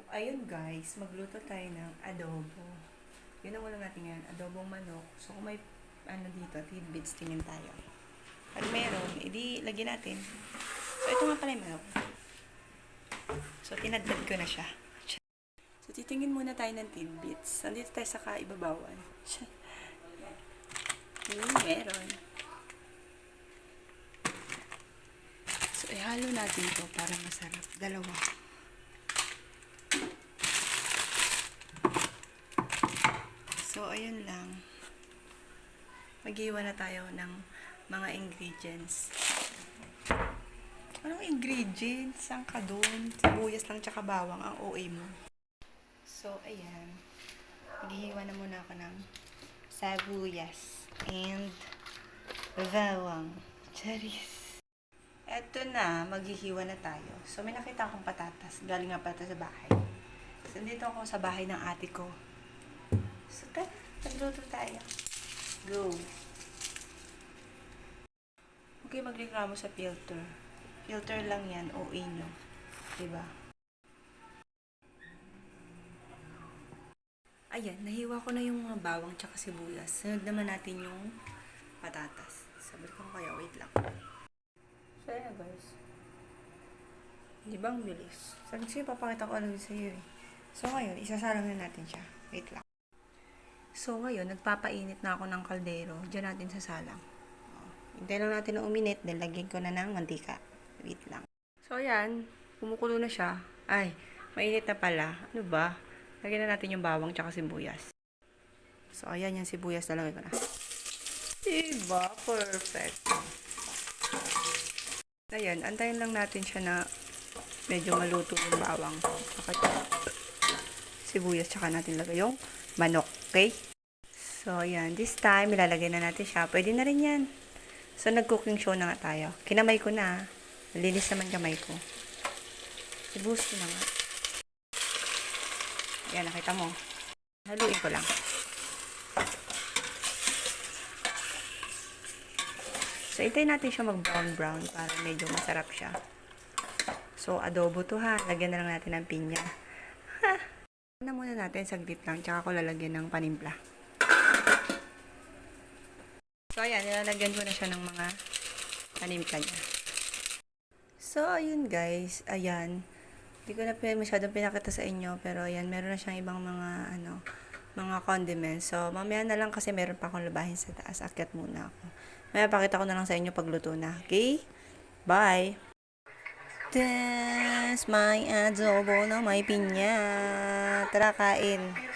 Ayun guys, magluto tayo ng adobo. Yun ang ulam natin ngayon, adobong manok. So kung may ano dito, tidbits, tingin tayo. Pag meron, edi lagyan natin. So ito nga pala yung manok. So tinadtad ko na siya. So titingin muna tayo ng tidbits. Nandito tayo sa kaibabawan. Meron. So ihalo natin to para masarap. Dalawa. So, ayun lang. Mag-iwan na tayo ng mga ingredients. Anong ingredients? Saan ka doon? Sibuyas lang tsaka bawang ang OA mo. So, ayan. Maghihiwa na muna ako ng sibuyas and bawang. Charis. Eto na, maghihiwa na tayo. So, may nakita akong patatas. Galing nga pala sa bahay. So, dito ako sa bahay ng ate ko. So, tara, magluto tayo. Go. Okay, magreklamo sa filter. Filter lang yan, OA nyo. Diba? Ayan, nahiwa ko na yung mga bawang tsaka sibuyas. Sunod naman natin yung patatas. Sabi ko kaya, wait lang. So, ayan guys. Di ba ang bilis? Sabi ko papakita ko lang sa iyo eh. So, ngayon, isasalang na natin siya. Wait lang. So, ngayon, nagpapainit na ako ng kaldero. Diyan natin sasalang. Hintay lang natin na uminit. Then, lagyan ko na ng mantika. Wait lang. So, ayan. Kumukulo na siya. Ay, mainit na pala. Ano ba? Lagyan na natin yung bawang tsaka sibuyas. So, ayan yung sibuyas. Nalagay ko na. Diba? Perfect. Ayan, antayin lang natin siya na medyo maluto yung bawang. Tsaka sibuyas tsaka natin lagay yung manok. Okay? So, ayan. This time, ilalagay na natin siya. Pwede na rin yan. So, nag-cooking show na nga tayo. Kinamay ko na. Malinis naman kamay ko. Ibuhos ko na nga. Ayan, nakita mo. Haluin ko lang. So, hintayin natin siya mag-brown-brown para medyo masarap siya. So, adobo to ha. Lagyan na lang natin ng pinya. Ha! Na muna natin, saglit lang. Tsaka ko lalagyan ng panimpla. So, ayan. Nilalagyan ko na siya ng mga panimpla niya. So, ayun guys. Ayan. Hindi ko na masyadong pinakita sa inyo. Pero, ayan. Meron na siyang ibang mga, mga condiments. So, mamaya na lang kasi meron pa akong labahin sa taas. Akyat muna ako. Mamaya pakita ko na lang sa inyo pagluto na. Okay? Bye! That's my adobo na may pinya. Tara, kain.